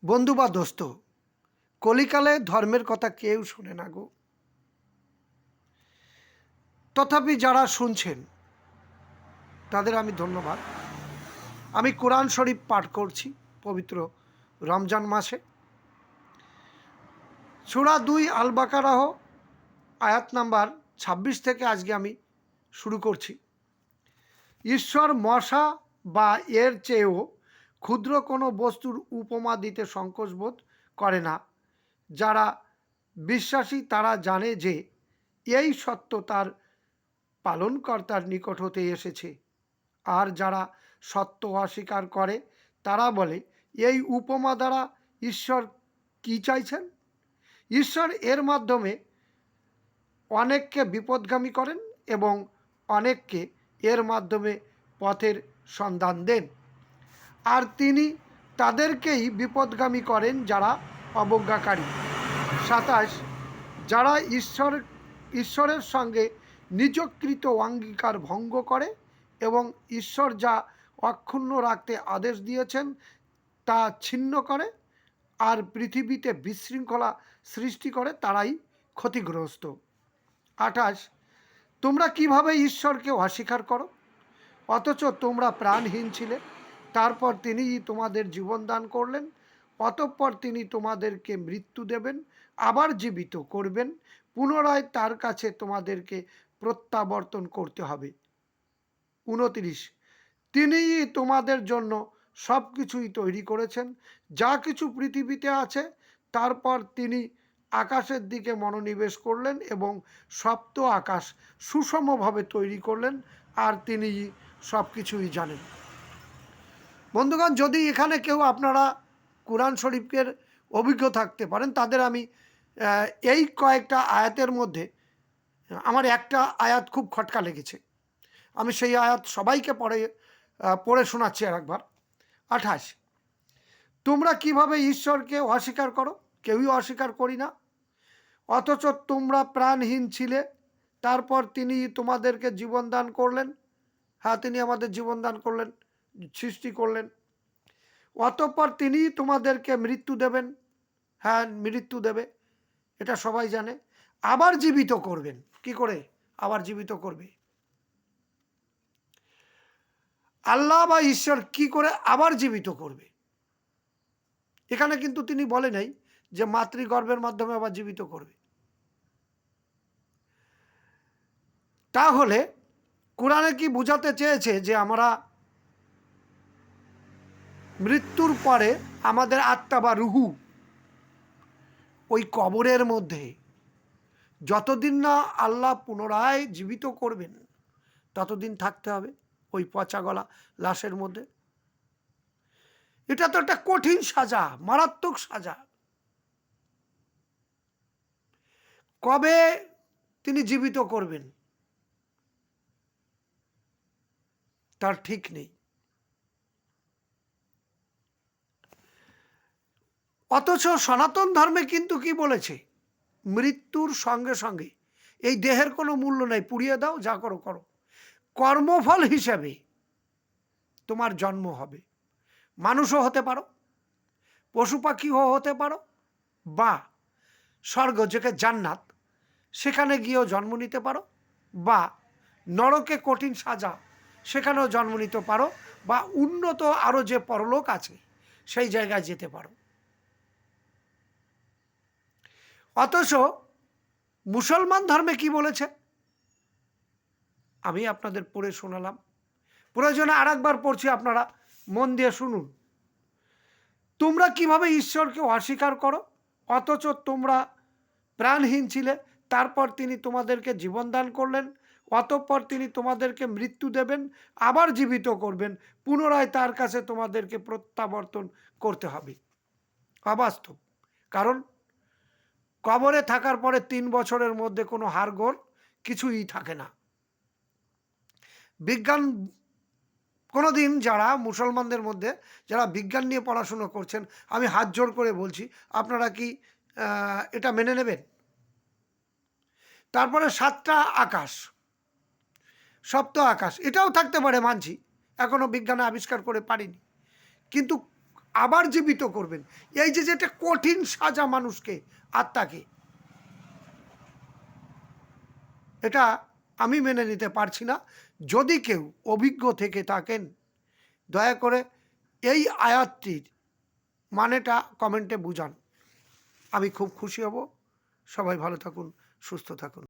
বন্ধু বা দোস্ত, কলিকালে ধর্মের কথা কেউ শোনে না গো। তথাপি যারা শুনছেন তাদের আমি ধন্যবাদ। আমি কোরআন শরীফ পাঠ করছি পবিত্র রমজান মাসে। সূরা 2 আল বাকারাহ আয়াত নাম্বার 26 থেকে আজকে আমি শুরু করছি। ঈশ্বর মশা বা এর চেয়েও ক্ষুদ্র কোনো বস্তুর উপমা দিতে সংকোচ বোধ করে না। যারা বিশ্বাসী তারা জানে যে এই সত্য তার পালনকর্তার নিকট হতে এসেছে। আর যারা সত্য অস্বীকার করে তারা বলে, এই উপমা দ্বারা ঈশ্বর কি চাইছেন? ঈশ্বর এর মাধ্যমে অনেককে বিপদগামী করেন এবং অনেককে এর মাধ্যমে পথের সন্ধান দেন। আর তিনি তাদেরকেই বিপদগামী করেন যারা অবজ্ঞাকারী। 27 যারা ঈশ্বরের সঙ্গে নিজকৃত অঙ্গীকার ভঙ্গ করে এবং ঈশ্বর যা অক্ষুণ্ণ রাখতে আদেশ দিয়েছেন তা ছিন্ন করে আর পৃথিবীতে বিশৃঙ্খলা সৃষ্টি করে, তারাই ক্ষতিগ্রস্ত। 28 তোমরা কিভাবে ঈশ্বরকে অস্বীকার করো, অথচ তোমরা প্রাণহীন ছিলে। তারপর তিনি তোমাদের জীবন দান করলেন, অতঃপর তিনি তোমাদেরকে মৃত্যু দেবেন, আবার জীবিত করবেন, পুনরায় তার কাছে তোমাদেরকে প্রত্যাবর্তন করতে হবে। 29 তিনিই তোমাদের জন্য সব কিছুই তৈরি করেছেন, যা কিছু পৃথিবীতে আছে। তারপর তিনি আকাশের দিকে মনোনিবেশ করলেন এবং সপ্ত আকাশ সুষমভাবে তৈরি করলেন, আর তিনিই সব কিছুই জানেন। বন্ধুগণ, যদি এখানে কেউ আপনারা কোরআন শরীফের অভিজ্ঞ থাকতে পারেন, তাদের আমি এই কয়েকটা আয়াতের মধ্যে আমার একটা আয়াত খুব খটকা লেগেছে। আমি সেই আয়াত সবাইকে পড়ে শোনাচ্ছি আর একবার। 28 তোমরা কিভাবে ঈশ্বরকে অস্বীকার করো? কেউই অস্বীকার করি না, অথচ তোমরা প্রাণহীন ছিলে। তারপর তিনি তোমাদেরকে জীবন দান করলেন। হ্যাঁ, তিনি আমাদের জীবন দান করলেন, সৃষ্টি করলেন। অতঃপর তিনি তোমাদেরকে মৃত্যু দেবেন। হ্যাঁ, মৃত্যু দেবে, এটা সবাই জানে। আবার জীবিত করবেন। কি করে আবার জীবিত করবে? আল্লাহ বা ঈশ্বর কি করে আবার জীবিত করবে? এখানে কিন্তু তিনি বলে নাই যে মাতৃগর্ভের মাধ্যমে আবার জীবিত করবে। তাহলে কোরআনে কি বোঝাতে চেয়েছে যে আমরা মৃত্যুর পরে আমাদের আত্মা বা রুহু ওই কবরের মধ্যে যতদিন না আল্লাহ পুনরায় জীবিত করবেন ততদিন থাকতে হবে ওই পচা গলা লাশের মধ্যে? এটা তো একটা কঠিন সাজা, মারাত্মক সাজা। কবে তিনি জীবিত করবেন তার ঠিক নেই। অথচ সনাতন ধর্মে কিন্তু কি বলেছে? মৃত্যুর সঙ্গে সঙ্গে এই দেহের কোনো মূল্য নেই, পুড়িয়ে দাও, যা করো করো। কর্মফল হিসেবে তোমার জন্ম হবে। মানুষও হতে পারো, পশু পাখিও হতে পারো, বা স্বর্গ যেকে জান্নাত সেখানে গিয়েও জন্ম নিতে পারো, বা নরকে কঠিন সাজা সেখানেও জন্ম নিতে পারো, বা উন্নত আরও যে পরলোক আছে সেই জায়গায় যেতে পারো। অথচ মুসলমান ধর্মে কি বলেছে আমি আপনাদের পড়ে শোনালাম। প্রয়োজনে আর একবার পড়ছি, আপনারা মন দিয়ে শুনুন। তোমরা কিভাবে ঈশ্বরকে অস্বীকার করো, অথচ তোমরা প্রাণহীন ছিলে। তারপর তিনি তোমাদেরকে জীবন দান করলেন, অতঃপর তিনি তোমাদেরকে মৃত্যু দেবেন, আবার জীবিত করবেন, পুনরায় তার কাছে তোমাদেরকে প্রত্যাবর্তন করতে হবে। অবাস্তব। কারণ কবরে থাকার পরে 3 বছরের মধ্যে কোনো হাড়গোড় কিছুই থাকে না। বিজ্ঞান কোনোদিন যারা মুসলমানদের মধ্যে যারা বিজ্ঞান নিয়ে পড়াশুনো করছেন, আমি হাত জোড় করে বলছি, আপনারা কি এটা মেনে নেবেন? তারপরে 7টা আকাশ, সপ্ত আকাশ, এটাও থাকতে পারে মানছি, এখনো বিজ্ঞানে আবিষ্কার করে পারিনি। কিন্তু আবার জীবিত করবেন। এই যে যেটা কঠিন সাজা মানুষকে, আত্মাকে, এটা আমি মেনে নিতে পারছি না। যদি কেউ অভিজ্ঞ থেকে থাকেন, দয়া করে এই আয়াতটির মানেটা কমেন্টে বুঝান, আমি খুব খুশি হব। সবাই ভালো থাকুন, সুস্থ থাকুন।